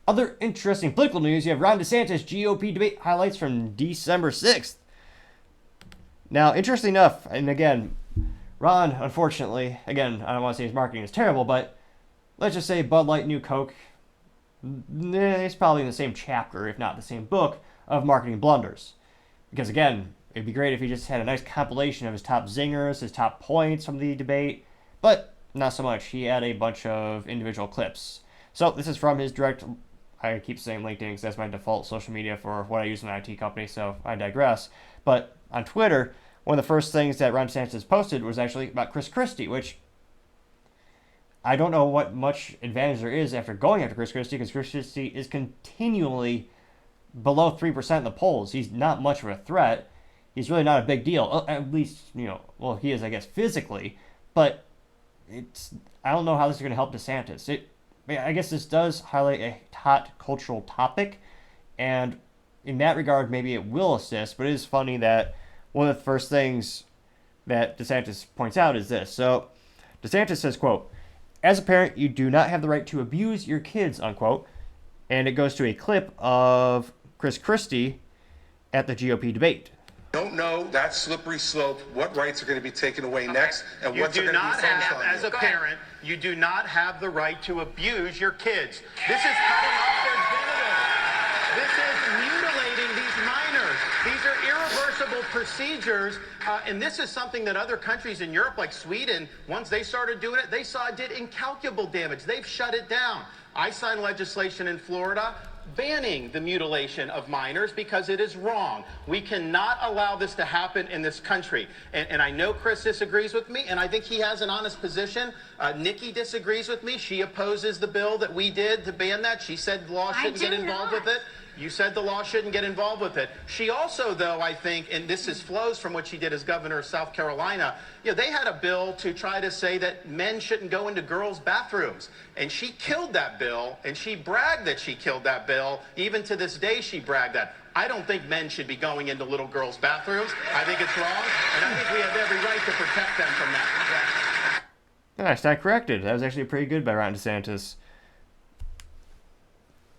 Other interesting political news, you have Ron DeSantis GOP debate highlights from December 6th. Now, interesting enough, and again, Ron, unfortunately, again, I don't want to say his marketing is terrible, but let's just say Bud Light, New Coke, it's probably in the same chapter, if not the same book, of marketing blunders. Because again, it'd be great if he just had a nice compilation of his top zingers, his top points from the debate, but not so much. He had a bunch of individual clips. So this is from his direct, I keep saying LinkedIn because that's my default social media for what I use in an IT company, so I digress. But on Twitter, one of the first things that Ron DeSantis posted was actually about Chris Christie, which I don't know what much advantage there is after going after Chris Christie, because Chris Christie is continually below 3% in the polls. He's not much of a threat. He's really not a big deal. At least, well, he is, I guess, physically. But I don't know how this is going to help DeSantis. I guess this does highlight a hot cultural topic. And in that regard, maybe it will assist. But it is funny that one of the first things that DeSantis points out is this. So DeSantis says, quote, "As a parent, you do not have the right to abuse your kids," unquote. And it goes to a clip of Chris Christie at the GOP debate. Don't know that slippery slope, what rights are going to be taken away next, and what's going to be focused on. As a parent, you do not have the right to abuse your kids. This is cutting off their genitals. This is mutilating these minors. These are irreversible procedures, and this is something that other countries in Europe, like Sweden, once they started doing it, they saw it did incalculable damage. They've shut it down. I signed legislation in Florida banning the mutilation of minors because it is wrong. We cannot allow this to happen in this country. And I know Chris disagrees with me, and I think he has an honest position. Nikki disagrees with me. She opposes the bill that we did to ban that. She said the law shouldn't get involved with it. You said the law shouldn't get involved with it. She also, though, I think, and this flows from what she did as governor of South Carolina, they had a bill to try to say that men shouldn't go into girls' bathrooms. And she killed that bill, and she bragged that she killed that bill. Even to this day, she bragged that. I don't think men should be going into little girls' bathrooms. I think it's wrong, and I think we have every right to protect them from that. Nice, I corrected. That was actually pretty good by Ron DeSantis.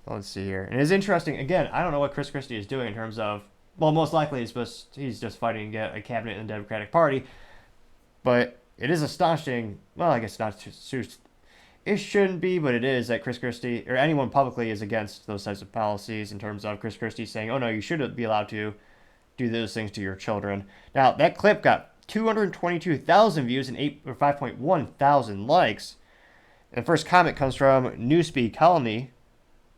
Let's see here. And it's interesting, again, I don't know what Chris Christie is doing in terms of, well, most likely he's just fighting to get a cabinet in the Democratic Party. But it is astonishing, well, I guess not, it shouldn't be, but it is, that Chris Christie, or anyone publicly, is against those types of policies in terms of Chris Christie saying, oh no, you shouldn't be allowed to do those things to your children. Now, that clip got 222,000 views and 5.1 thousand likes. And the first comment comes from Newspeak Colony.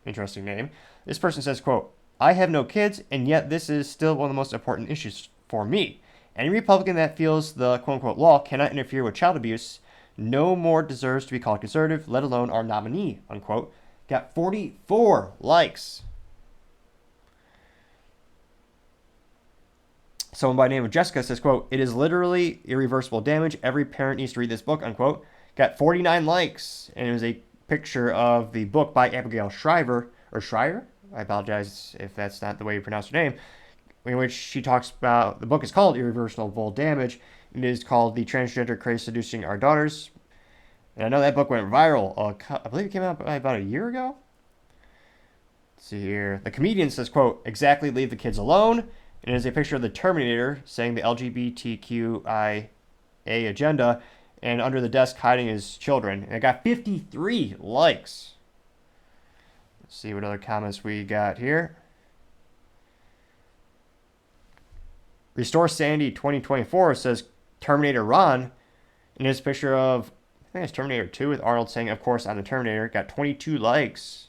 Interesting name. This person says, quote, "I have no kids, and yet this is still one of the most important issues for me. Any Republican that feels the quote-unquote law cannot interfere with child abuse no more deserves to be called conservative, let alone our nominee," unquote. Got 44 likes. Someone by the name of Jessica says, quote, "It is literally irreversible damage. Every parent needs to read this book," unquote. Got 49 likes, and it was a picture of the book by Abigail Shriver, or Schreier, I apologize if that's not the way you pronounce her name, in which she talks about, the book is called Irreversible Damage, and it is called The Transgender Craze Seducing Our Daughters. And I know that book went viral, I believe it came out about a year ago. Let's see here. The comedian says, quote, "Exactly, leave the kids alone," and it is a picture of the Terminator saying the LGBTQIA agenda, and under the desk hiding his children. And it got 53 likes. Let's see what other comments we got here. Restore Sandy 2024 says Terminator Ron. And this picture of, I think it's Terminator 2 with Arnold saying, "Of course, I'm the Terminator." Got 22 likes.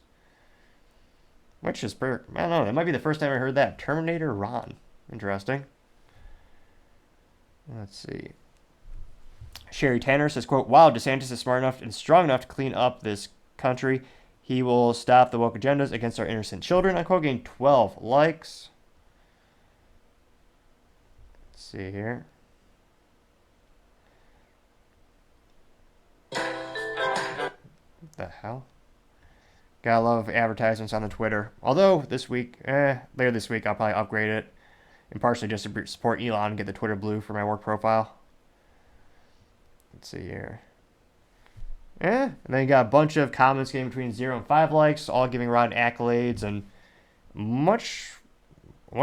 Which is, I don't know, that might be the first time I heard that. Terminator Ron. Interesting. Let's see. Sherry Tanner says, quote, "Wow, DeSantis is smart enough and strong enough to clean up this country. He will stop the woke agendas against our innocent children," unquote. Getting 12 likes. Let's see here. What the hell? Gotta love advertisements on the Twitter. Although this week, later this week, I'll probably upgrade it. And partially just to support Elon and get the Twitter blue for my work profile. Let's see here. And then you got a bunch of comments getting between 0 and 5 likes, all giving Ron accolades and much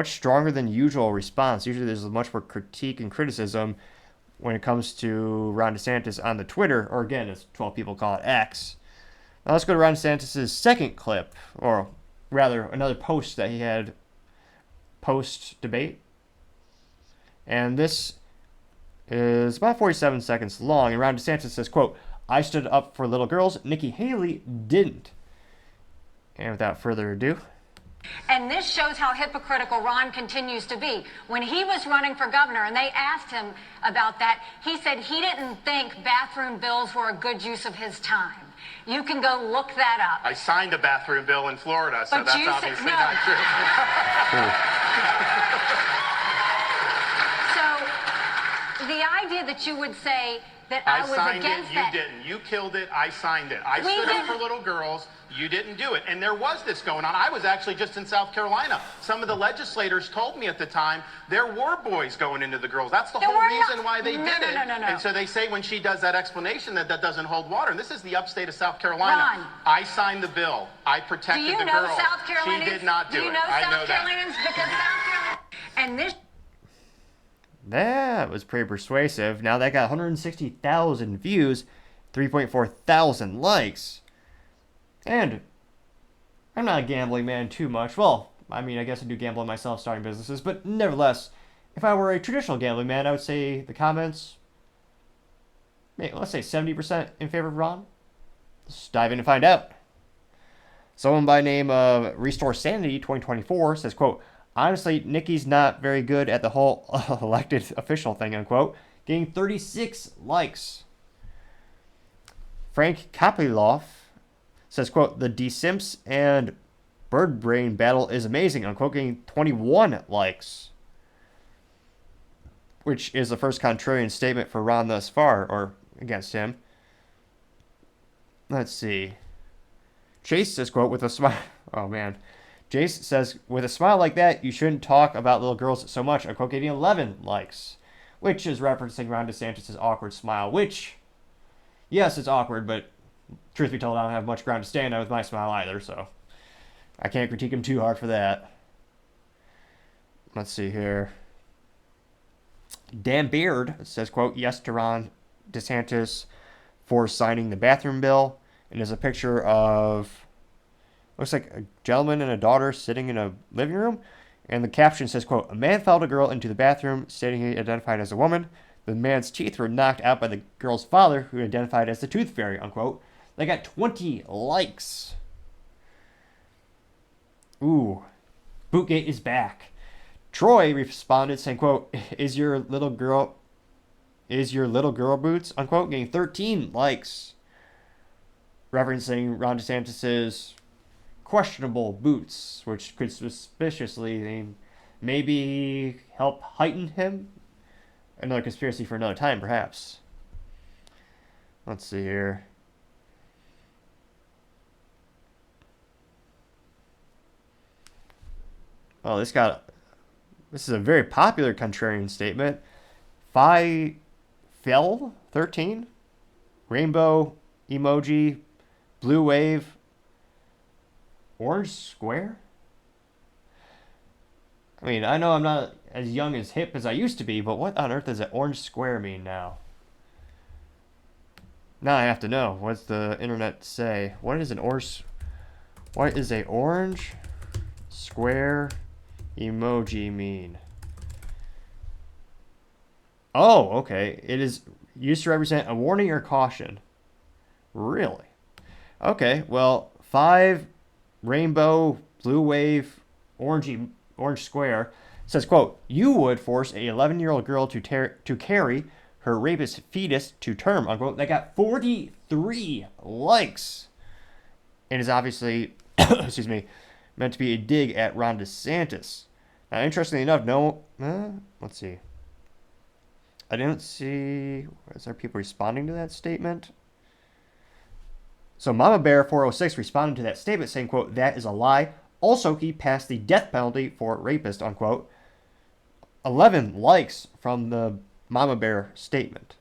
stronger than usual response. Usually there's much more critique and criticism when it comes to Ron DeSantis on the Twitter, or again, as 12 people call it, X. Now let's go to Ron DeSantis' second clip, or rather another post that he had post-debate. And this is about 47 seconds long, and Ron DeSantis says, quote, "I stood up for little girls. Nikki Haley didn't." And without further ado. And this shows how hypocritical Ron continues to be. When he was running for governor and they asked him about that, he said he didn't think bathroom bills were a good use of his time. You can go look that up. I signed a bathroom bill in Florida, so But that's you said- obviously no. not true. So the idea that you would say that I was signed against it, that. you didn't. You killed it, I signed it. I We stood up didn't- for little girls, you didn't do it. And there was this going on. I was actually just in South Carolina. Some of the legislators told me at the time there were boys going into the girls. That's the There whole were reason not. why they No, did no, it. no, no, no. And so they say when she does that explanation that doesn't hold water. And this is the upstate of South Carolina. Ron. I signed the bill. I Do protected you the know girl. South Carolinians? She did not do you it. know I know South that. Carolinians? Because South Carolina. And this. That was pretty persuasive. Now that got 160,000 views, 3.4 thousand likes. And I'm not a gambling man too much. Well, I mean, I guess I do gamble myself starting businesses, but nevertheless, if I were a traditional gambling man, I would say the comments, let's say 70% in favor of Ron. Let's dive in and find out. Someone by name of Restore Sanity 2024 says, quote, "Honestly, Nikki's not very good at the whole elected official thing," unquote, getting 36 likes. Frank Kapiloff says, quote, "The DeSimps and Bird Brain battle is amazing," unquote, getting 21 likes. Which is the first contrarian statement for Ron thus far, or against him. Let's see. Chase says, quote, "With a smile," oh man. Jace says, "With a smile like that, you shouldn't talk about little girls so much," unquote, getting 11 likes. Which is referencing Ron DeSantis' awkward smile, which, yes, it's awkward, but truth be told, I don't have much ground to stand on with my smile either, so I can't critique him too hard for that. Let's see here. Dan Beard says, quote, "Yes to Ron DeSantis for signing the bathroom bill," and there's a picture of, looks like a gentleman and a daughter sitting in a living room, and the caption says, quote, "A man followed a girl into the bathroom, stating he identified as a woman. The man's teeth were knocked out by the girl's father, who identified as the tooth fairy," unquote. They got 20 likes. Ooh, Bootgate is back. Troy responded saying, quote, is your little girl boots," unquote, getting 13 likes. Referencing Ron DeSantis' questionable boots, which could suspiciously maybe help heighten him. Another conspiracy for another time, perhaps. Let's see here. Well, this is a very popular contrarian statement. Phi Fell 13, rainbow emoji, blue wave, orange square. I mean, I know I'm not as young as hip as I used to be, but what on earth does an orange square mean now? Now I have to know. What's the internet say? What is a orange square emoji mean? Oh, okay. It is used to represent a warning or caution. Really? Okay, well, 5 rainbow, blue wave, orange square says, quote, "You would force a 11-year-old girl to carry her rapist fetus to term," unquote. That got 43 likes. And is obviously, excuse me, meant to be a dig at Ron DeSantis. Now, interestingly enough, let's see. I didn't see, is there people responding to that statement? So Mama Bear 406 responded to that statement saying, quote, "That is a lie. Also, he passed the death penalty for rapist," unquote. 11 likes from the Mama Bear statement.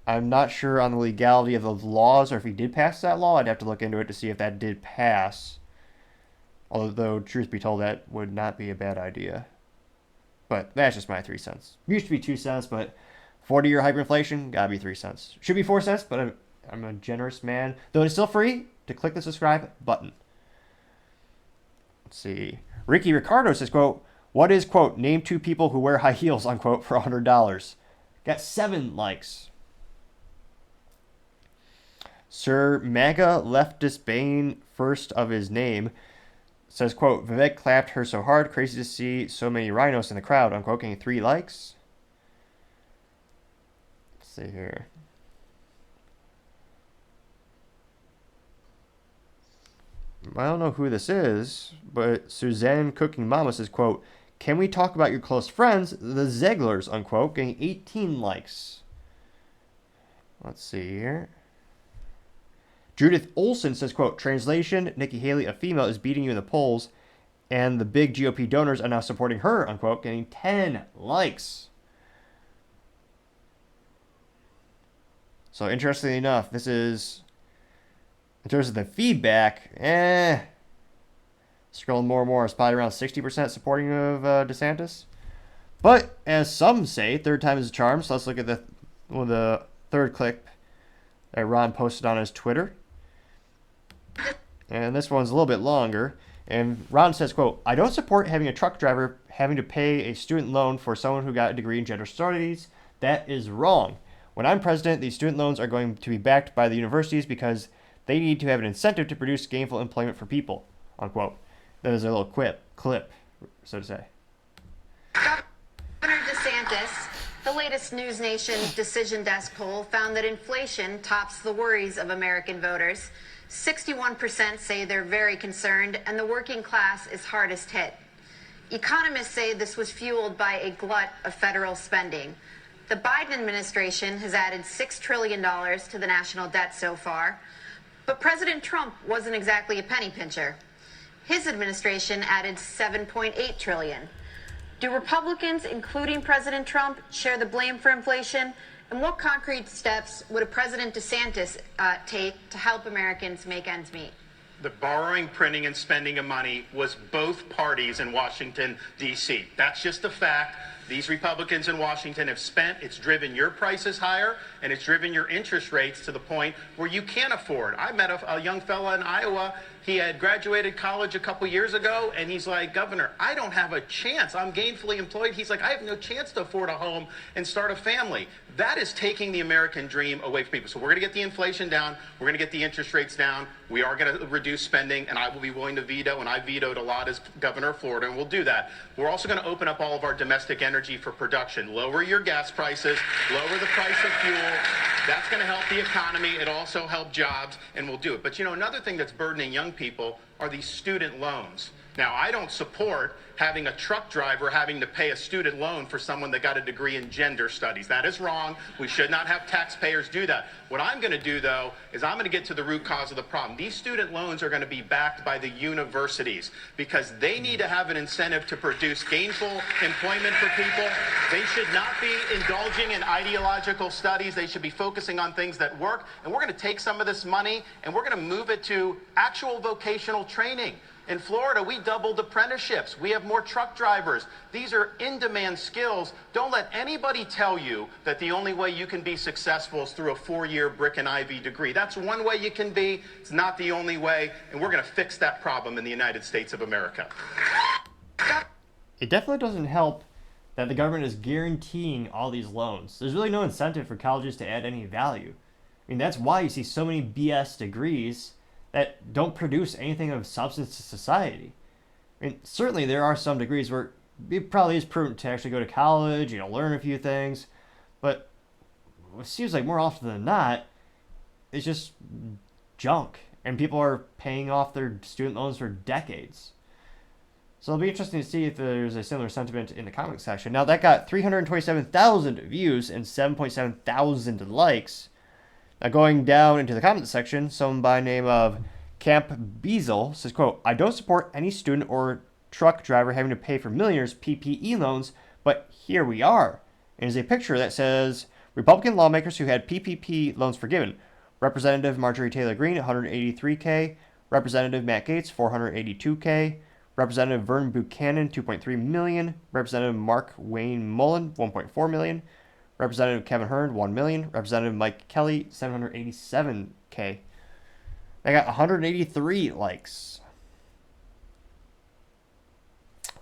I'm not sure on the legality of those laws or if he did pass that law. I'd have to look into it to see if that did pass. Although, truth be told, that would not be a bad idea. But that's just my 3 cents. Used to be 2 cents, but 40-year hyperinflation, gotta be 3 cents. Should be 4 cents, but I'm a generous man. Though it's still free to click the subscribe button. Let's see. Ricky Ricardo says, quote, what is, quote, name 2 people who wear high heels, unquote, for $100? Got 7 likes. Sir MAGA leftist Bane, first of his name, says, quote, Vivek clapped her so hard, crazy to see so many rhinos in the crowd, unquote, getting 3 likes. Let's see here. I don't know who this is, but Suzanne Cooking Mama says, quote, can we talk about your close friends, the Zeglers, unquote, getting 18 likes. Let's see here. Judith Olson says, quote, translation, Nikki Haley, a female, is beating you in the polls, and the big GOP donors are now supporting her, unquote, getting 10 likes. So, interestingly enough, this is, in terms of the feedback, scrolling more and more, it's probably around 60% supporting of DeSantis. But, as some say, third time is a charm, so let's look at the third clip that Ron posted on his Twitter. And this one's a little bit longer. And Ron says, quote, I don't support having a truck driver having to pay a student loan for someone who got a degree in gender studies. That is wrong. When I'm president, these student loans are going to be backed by the universities because they need to have an incentive to produce gainful employment for people, unquote. That is a little clip, so to say. Governor DeSantis, the latest News Nation Decision Desk poll found that inflation tops the worries of American voters. 61% say they're very concerned, and the working class is hardest hit. Economists say this was fueled by a glut of federal spending. The Biden administration has added $6 trillion to the national debt so far, but President Trump wasn't exactly a penny pincher. His administration added $7.8 trillion. Do Republicans, including President Trump, share the blame for inflation? And what concrete steps would a President DeSantis take to help Americans make ends meet? The borrowing, printing, and spending of money was both parties in Washington, D.C. That's just a fact. These Republicans in Washington have spent. It's driven your prices higher, and it's driven your interest rates to the point where you can't afford. I met a young fella in Iowa. He had graduated college a couple years ago, and he's like, Governor, I don't have a chance. I'm gainfully employed. He's like, I have no chance to afford a home and start a family. That is taking the American dream away from people. So we're going to get the inflation down. We're going to get the interest rates down. We are going to reduce spending, and I will be willing to veto, and I vetoed a lot as governor of Florida, and we'll do that. We're also going to open up all of our domestic energy for production. Lower your gas prices, lower the price of fuel. That's going to help the economy. It also help jobs, and we'll do it. But, you know, another thing that's burdening young people are these student loans. Now, I don't support having a truck driver having to pay a student loan for someone that got a degree in gender studies. That is wrong. We should not have taxpayers do that. What I'm going to do, though, is I'm going to get to the root cause of the problem. These student loans are going to be backed by the universities because they need to have an incentive to produce gainful employment for people. They should not be indulging in ideological studies. They should be focusing on things that work. And we're going to take some of this money and we're going to move it to actual vocational training. In Florida, we doubled apprenticeships. We have more truck drivers. These are in-demand skills. Don't let anybody tell you that the only way you can be successful is through a 4-year brick and ivy degree. That's one way you can be. It's not the only way, and we're going to fix that problem in the United States of America. It definitely doesn't help that the government is guaranteeing all these loans. There's really no incentive for colleges to add any value. I mean, that's why you see so many BS degrees that don't produce anything of substance to society. I mean, certainly there are some degrees where it probably is prudent to actually go to college, learn a few things, but it seems like more often than not, it's just junk, and people are paying off their student loans for decades. So it'll be interesting to see if there's a similar sentiment in the comment section. Now, that got 327,000 views and 7.7 thousand likes. Now, going down into the comment section, someone by the name of Camp Beazle says, quote, I don't support any student or truck driver having to pay for millionaires' PPE loans, but here we are. And there's a picture that says, Republican lawmakers who had PPP loans forgiven. Representative Marjorie Taylor Greene, 183K. Representative Matt Gaetz, 482K. Representative Vern Buchanan, 2.3 million. Representative Mark Wayne Mullen, 1.4 million. Representative Kevin Hern, 1 million. Representative Mike Kelly, 787K. They got 183 likes.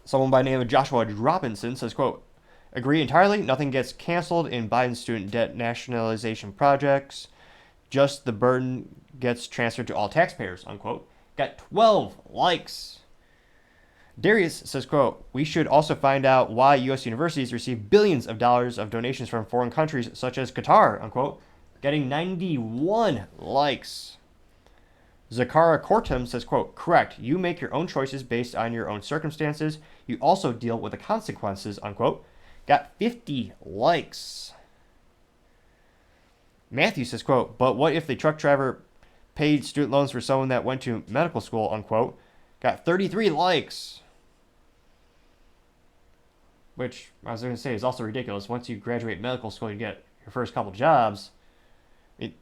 Someone by the name of Joshua Robinson says, quote, agree entirely. Nothing gets canceled in Biden's student debt nationalization projects. Just the burden gets transferred to all taxpayers, unquote. Got 12 likes. Darius says, quote, we should also find out why U.S. universities receive billions of dollars of donations from foreign countries such as Qatar, unquote. Getting 91 likes. Zakara Kortum says, quote, correct. You make your own choices based on your own circumstances. You also deal with the consequences, unquote. Got 50 likes. Matthew says, quote, but what if the truck driver paid student loans for someone that went to medical school, unquote. Got 33 likes. Which, I was going to say, is also ridiculous. Once you graduate medical school, you get your first couple jobs. I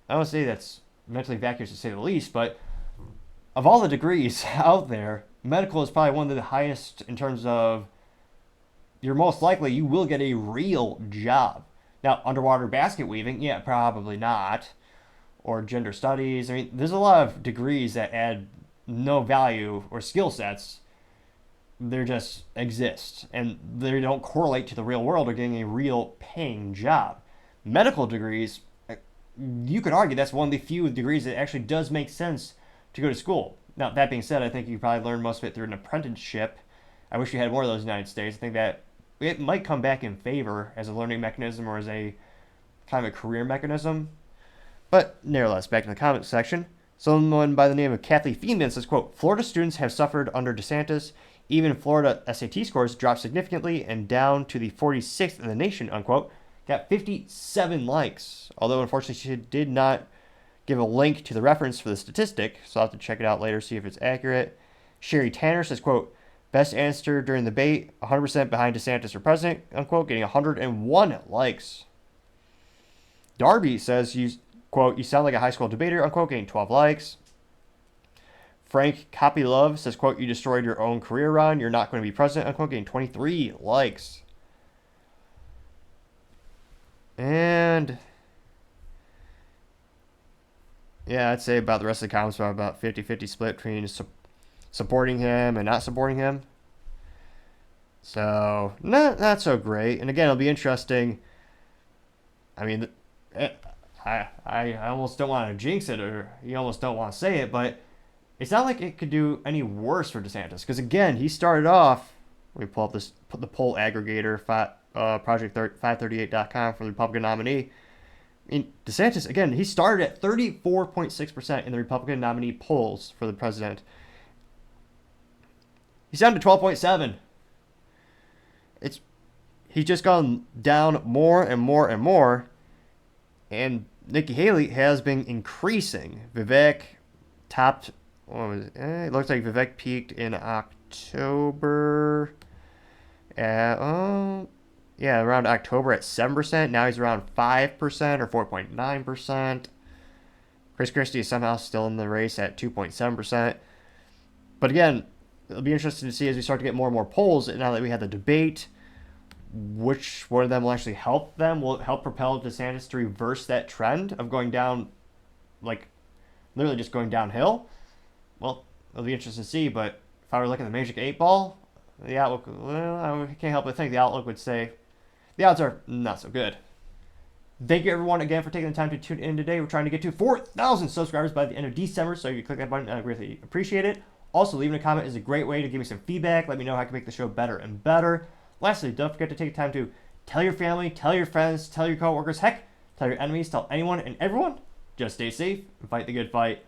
don't say that's mentally vacuous to say the least, but of all the degrees out there, medical is probably one of the highest in terms of you're most likely you will get a real job. Now, underwater basket weaving, yeah, probably not. Or gender studies. I mean, there's a lot of degrees that add no value or skill sets. They just exist. And they don't correlate to the real world or getting a real paying job. Medical degrees, you could argue that's one of the few degrees that actually does make sense to go to school. Now, that being said, I think you probably learn most of it through an apprenticeship. I wish we had more of those in the United States. I think that it might come back in favor as a learning mechanism or as a kind of a career mechanism. But nevertheless, back to the comment section. Someone by the name of Kathleen Feeman says, quote, Florida students have suffered under DeSantis. Even Florida SAT scores dropped significantly and down to the 46th in the nation, unquote. Got 57 likes. Although, unfortunately, she did not give a link to the reference for the statistic, so I'll have to check it out later, see if it's accurate. Sherry Tanner says, quote, best answer during the debate, 100% behind DeSantis for president, unquote, getting 101 likes. Darby says, quote, you sound like a high school debater, unquote, getting 12 likes. Frank Copylove says, quote, you destroyed your own career, Ron. You're not going to be president, unquote, getting 23 likes. And yeah, I'd say about the rest of the comments are about 50-50 split between supporting him and not supporting him. So, not so great. And again, it'll be interesting. I mean, I almost don't want to jinx it, or you almost don't want to say it, but it's not like it could do any worse for DeSantis. Because again, he started off, let me pull up the poll aggregator, project538.com for the Republican nominee. I mean, DeSantis, again, he started at 34.6% in the Republican nominee polls for the president. He's down to 12.7. He's just gone down more and more and more. And Nikki Haley has been increasing. Vivek topped, it looks like Vivek peaked in October. Around October at 7%. Now he's around 5% or 4.9%. Chris Christie is somehow still in the race at 2.7%. But again, it'll be interesting to see as we start to get more and more polls, now that we had the debate, which one of them will actually help them. Will it help propel DeSantis to reverse that trend of going down, like literally just going downhill? Well, it'll be interesting to see, but if I were looking at the Magic 8 Ball, the outlook, well, I can't help but think the outlook would say the odds are not so good. Thank you, everyone, again, for taking the time to tune in today. We're trying to get to 4,000 subscribers by the end of December, so if you click that button, I greatly appreciate it. Also, leaving a comment is a great way to give me some feedback. Let me know how I can make the show better and better. Lastly, don't forget to take time to tell your family, tell your friends, tell your coworkers, heck, tell your enemies, tell anyone and everyone. Just stay safe and fight the good fight.